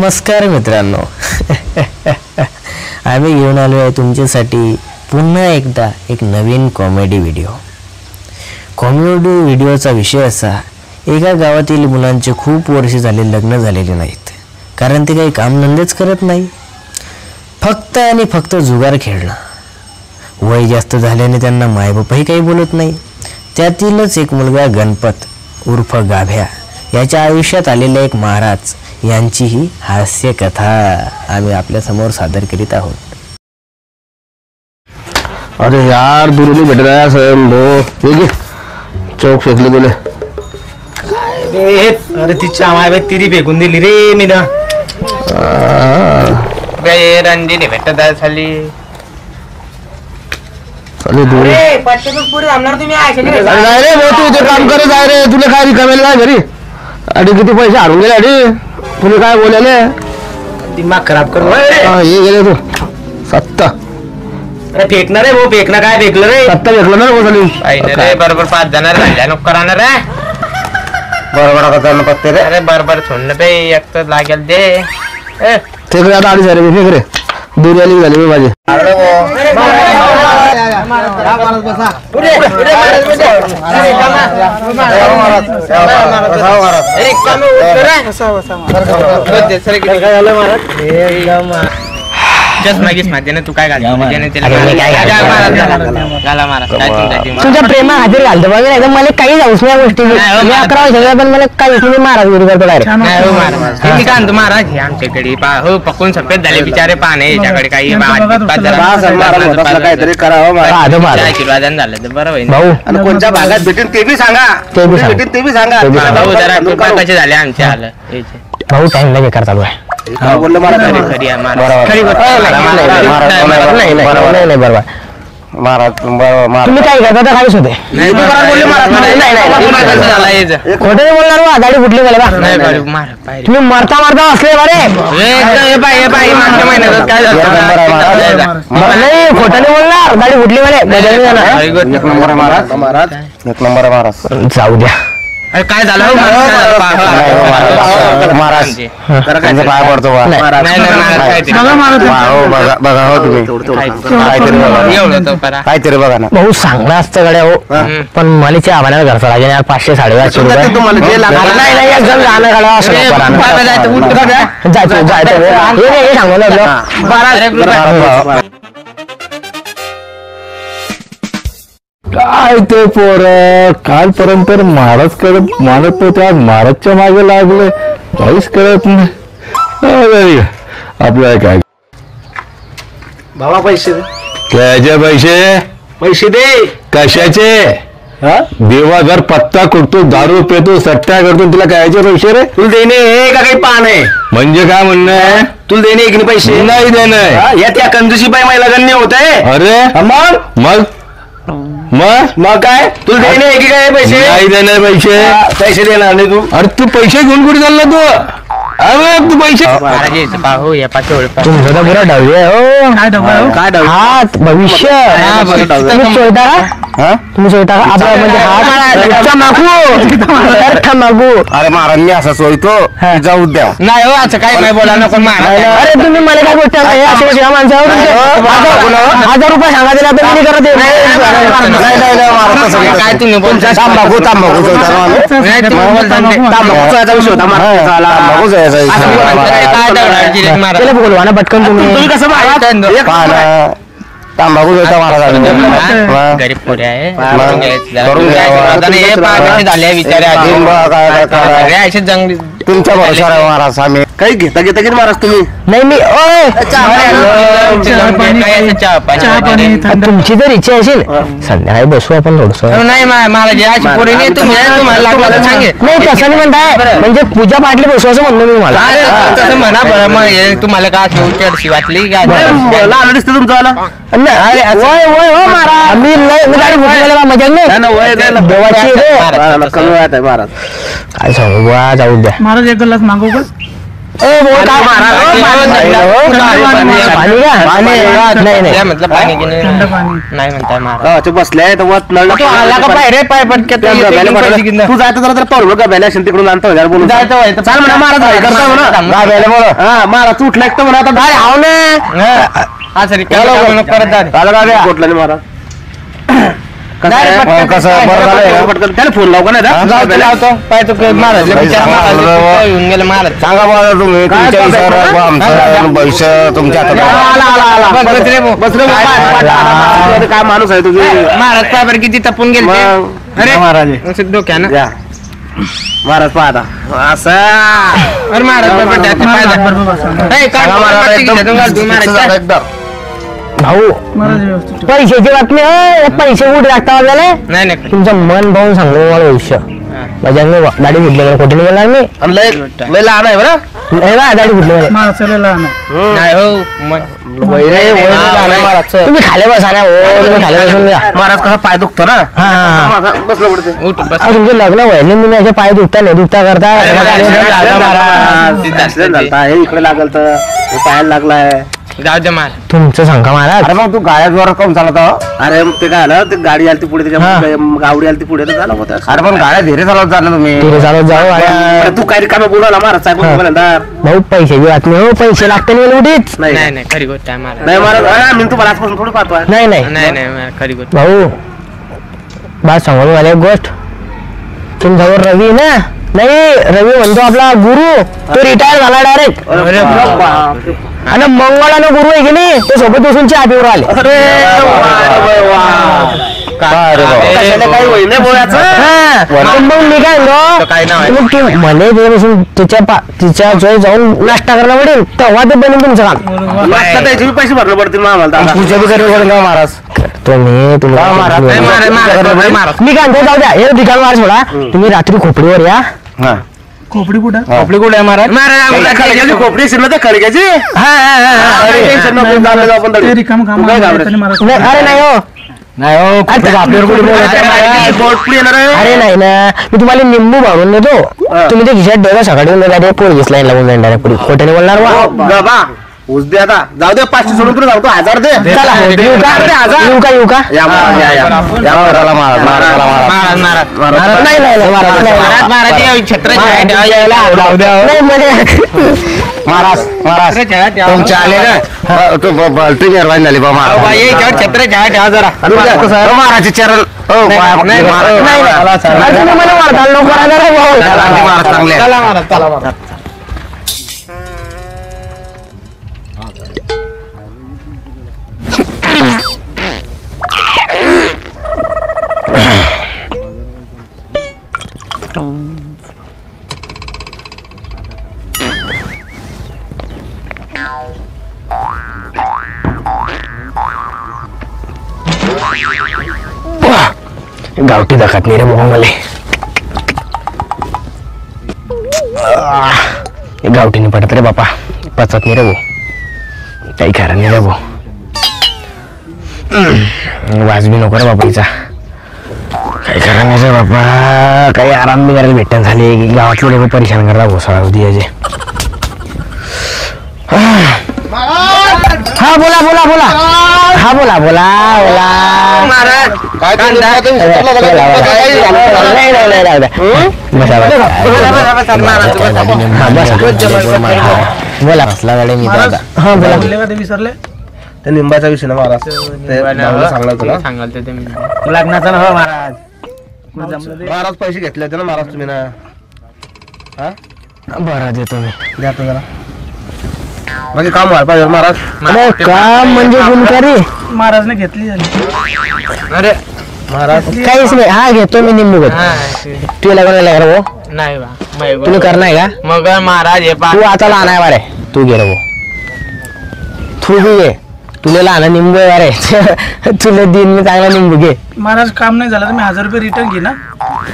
नमस्कार मित्रांनो. आम्ही घेऊन आलो आहे तुमच्यासाठी पुन्हा एकदा एक नवीन कॉमेडी व्हिडिओ. कॉमेडी व्हिडिओचा विषय असा, एका गावातील मुलांचे खूप वर्ष झाले लग्न झालेले नाहीत, कारण ते काही कामधंदेच करत नाही, फक्त आणि फक्त जुगार खेळणं. वय जास्त झाल्याने त्यांना मायबापही काही बोलत नाही. त्यातीलच एक मुलगा गणपत उर्फ गाभ्या याच्या आयुष्यात आलेले एक महाराज यांची ही हास्य कथा आम्ही आपल्या समोर सादर करीत आहोत. अरे यार दुरुनी भेट रहा है चौक फेकले तुले. अरे ती माय तिरी फेकून दिली रे मी ना. रंजीने भेटत झाली. तू काम करत आहे रे, तुला काय रिकामेला काय घरी अडी किती पैसे हारून गेले अडी तुला काय बोलायले दिमाग खराब करू हे गेले तू सत्ता. अरे फेकणार आहे भाऊ, फेकणं काय फेकलं रे, सत्ता फेकलं ना रे. बरोबर 5 जण राहिल्या नको राहणार रे. बरोबर करणं पत्ते रे. अरे बरोबर सोडणं पे एक तर लागेल ते फेक रे आता अडीच रे फेक रे. दूर आली झाली मी माझी. तू काय तुझ्या प्रेमा हाजीर घालतो बघ एकदम. मला काही जाऊस नाही गोष्टी. 11 वर्षाचा पण मला काही मी महाराज गुरु करतो डायरेक्ट. मी काय म्हणतो महाराज हे आमच्याकडे हो पकडून सफेद झाले बिचारे पाने याच्याकडे काही काहीतरी करावं आशीर्वादन झालं तर बरं होईल भाऊ. कोणत्या भागात भेटेल ते बी सांगा, ते बी सांगा भाऊ. जरा कृपा कसे झाले आमच्या आलं भाऊ. टाइम लगे कर चालू आहे. बोललो मला नाही बरोबर. तुम्ही काय करता काहीच होते खोटे बोलणार बा. गाडी फुटली मला तुम्ही मरता मरता असले बरे. नाही खोटाने बोलणार, गाडी फुटली मला. एक नंबर महाराज. जाऊ द्या. काय झालं महाराज पाय पडतो बघा हो तुम्ही काहीतरी बघा ना भाऊ. चांगला असतं गाड्या हो, पण मलीच्या आम्हाला घरचा लागेल 500-550 रुपये. काय ते पोर कालपर्यंत महाराज करत मानत नव्हते, आज महाराजच्या मागे लागले. काहीच करत नाही आपल्याला. काय बाबा पैसे त्याचे पैसे दे. कशाचे? देवाघर पत्ता कुटतो, दारू पेतो, सट्ट्या करतो, तुला कायचे पैसे रे? तुला देणे हे का काही पान आहे? म्हणजे काय म्हणणं आहे? तुला देणे की पैसे नाही देणं या त्या कंजूसी पाय मला गण्य होत आहे. अरे मग काय तुला देणे की काय पैसे? नाही देणार पैसे देणार नाही तू. अरे तू पैसे घेऊन कुठे चालला तू? अरे तू पैसे तुमचा बुरा डावी आहे. हात भविष्य तुम्ही सोडता का आपला म्हणजे हात मागू. अरे महाराज मी असा सोयतो जाऊ द्या. नाही हो असं काही नाही बोला नको महाराज. अरे तुम्ही मला काय गोष्ट माणसावर 1000 रुपये सांगा दिला तर मी करत काय तुम्ही बोलता? बोलवा ना पटकन. तुम्ही कसं तांबाखू घेता महाराज. गरीब पोरे आहे झाले विचार जंगली तुमच्या भरोशावर महाराज. आम्ही काही घेता की महाराज तुम्ही? नाही मी तुमची जर इच्छा असेल संध्याकाळी बसू आपण थोडस. नाही महाराज पोरी नाही तुम्हाला सांगेल नाही तसं नाही म्हणताय, म्हणजे पूजा पाटली बसू असं म्हणतो मी मला. तसं म्हणा बरं. मग तुम्हाला काय चढशी वाटली काय दिसतं तुमचं आला? वय हो महाराज. मी मजा नाही देवाची कमी वाट आहे महाराज. काय सांगू बा. जाऊ द्या महाराज. एक ग्लास मागू का? पाणी नाही म्हणताय महाराज बसलाय तर तू आला का पाय रे पाय पटक्यात तू जायचं जरा तर पाहू गब्याला असेल तिकडून आणतो बोलून चाल म्हणा महाराज करता म्हणा महाराज उठला एक तर म्हणा आता बाहेर हाव ना हा सर परत गोठला महाराज त्याला फोन लावू का नाही लावतो पाय तो महाराज येऊन गेले महाराज सांगा मला तुम्ही पैसे तुमच्या काय माणूस आहे तुझे महाराज पाय बरं किती तपून गेले अरे महाराज डोक्यानं महाराज पाहता असं अरे महाराज भाऊ पैशाची बातमी पैसे कुठे लागतात आपल्याला नाही नाही तुमचं मन पाहून सांगू मला भविष्य माझ्या दाढी फुटली खोटे नाही बोलणार मी लय लहान आहे बरं नाही ना दाढी फुटली नाही हो तुम्ही खाले बसा ना हो तुम्ही खाले बसून घ्या महाराज कसा पाय दुखतो ना हा बसलं पडते उठ बस तुमचं लग्न व्हायला मी माझे पाय दुखता नाही दुखता करता इकडे लागल तर पायाला लागलाय जाऊ दे महाराज तुमचं सांगा महाराज अरे मग तू गाड्यावर काऊन चालत अरे ते काय आलं ते गाडी आली पुढे त्याच्या गावडी आली पुढे तर झालं होतं अरे पण गाड्या धीरे चालवत झालं तुम्ही तिथे चालत जाऊ अरे तू काही कामे बोलावला महाराज साहेब भाऊ पैशाची बातमी हो पैसे लागते नाही उडीच नाही नाही खरी गोष्ट आहे महाराज नाही महाराज मी तुम्हाला आजपासून थोडं पाहतो नाही नाही नाही नाही खरी गोष्ट भाऊ बात सांगू मला एक गोष्ट तुमच्यावर रवी ना नाही रवी म्हणतो आपला गुरु तो रिटायर झाला डायरेक्ट आणि मंगळानं गुरु आहे की नाही तो सोबत बसून चहा पिऊन आले काही होईल नाही बोलायचं मग मी काय म्हणतो म्हणे बसून तिच्या जवळ जाऊन नाश्ता करायला पडेल तेव्हा ते बनेल तुमचं काम त्याचे पैसे भरले पडतील आम्हाला पूजा बी करायला पडेल का महाराज तुम्ही मी काय म्हणतो जाऊ द्या हे ठिकाण मार सोडा तुम्ही रात्री खोपडीवर या खोपडी कुठे आहे महाराज खोपडी असेल ना त्या खडक्याची अरे नाही हो अरे नाही ना मी तुम्हाला निंबू भरून देतो तुम्ही ते खिशात ठेवा सकाळी पोलीस लाईन लागून जाईल डायरेक्ट पुढे खोट्याने बोलणार वा उस दे आता जाऊ दे 500 सोडून तुला सांगतो 1000 दे येऊ का महाराज तुमच्या आले ना तू बलटी निर्वाणी झाली बा छत्र ठेवा जरा महाराजचे चरण चांगले गावठी दाखत नाही रे मोह मला गावठीने पडत रे बापा पचत नाही रे भाऊ काही खरं नाही रे भाऊ वाज बी नको रे बापा हिचा काही खरं नाही रे बापा काही आराम बी करायला भेटत झाले की गावातले लोक परेशान करता घोसाळा होती याचे हा बोला बोला बोला हा बोला बोला बोला बसला गाडी मी हा बोला विसरले ते निंबाचा विषय ना महाराज सांगला तुला सांगाल ते मी लग्नाचा ना हो महाराज महाराज पैसे घेतले होते ना महाराज तुम्ही ना बरं देतो मी द्या तो जरा बाकी काम व्हायला पाहिजे महाराज काम म्हणजे गुणकारी महाराजने घेतली अरे महाराज काहीच नाही हा घेतो मी निंबू घेतो तू लग्न रे भाऊ नाही बा तुम्ही करणार का मग महाराज हे तू आता लहान आहे बारे तू घे रे भाऊ तू बी घे तुला लहान निंबू आहे अरे तुला दिन मी चांगला निंबू घे महाराज काम नाही झालं तर मी 1000 रुपये रिटर्न घे ना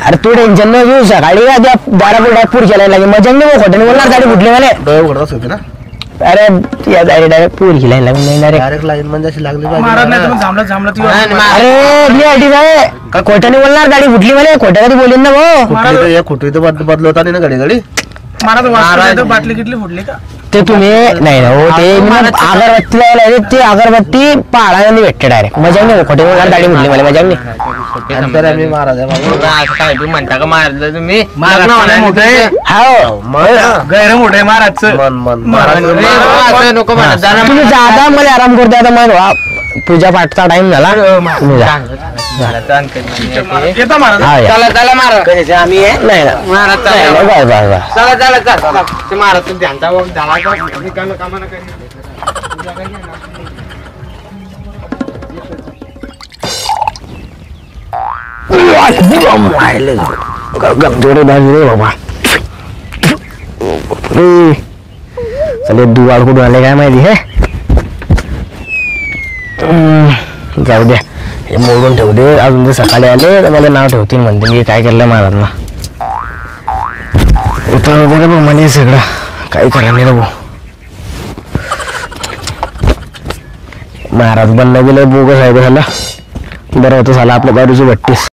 अरे तू टेन्शन न घेऊ सकाळी का त्या दारापूर पुढच्या लाईन लागेल मजा नाही खोट्याने बोलणार गाडी फुटली मला डोळे उघडत होते ना अरे या डायरेक्ट पुढची लाईन लागून नाही डायरेक्ट डायरेक्ट लाईन म्हणजे अशी लागली महाराज नाही तर मग जांभळं अरे मी अटी काय खोट्याने बोलणार गाडी फुटली मला खोट्या कधी बोलीन ना भाऊ खोटी तर बदलवता नाही ना घडी घडी महाराज बाटली किटली फुटली का ते तुम्ही नाही ना हो ते मी अगरबत्ती लावायला आले, ते अगरबत्ती पाळाने भेटते डायरेक्ट मजा नाही खोटे दाढी म्हटली मला मजा नाही. मी महाराज आहे बाबा. काय बी म्हणता का मारलं तुम्ही हो गैर मोठे महाराजचं महाराज नको म्हणत जा ना. तुम्ही जाता मला आराम करते आता मग पूजा पाठचा टाइम झाला तुम्ही जा. येतो महाराज. हा, या. चला चला महाराज आम्ही आहे. नाही ना महाराज नाही, चला नाही, बस बस बस. चला चला चला ते महाराज ध्यानचा कामा जोरे बाजू रे बाबा चले दुवाड कुठून आले काय माहिती हे. जाऊ द्या हे मोडून ठेवू दे, अजून ते सकाळी आले तर मला नाव ठेवतील म्हणते मी काय केलं महाराजना. उतर वगैरे बघ मला सगळं काही करा नाही रे भाऊ. महाराज बनला गेलं बोगस आहे झाला बरं होतं झालं आपल्या गाडीची भट्टीस.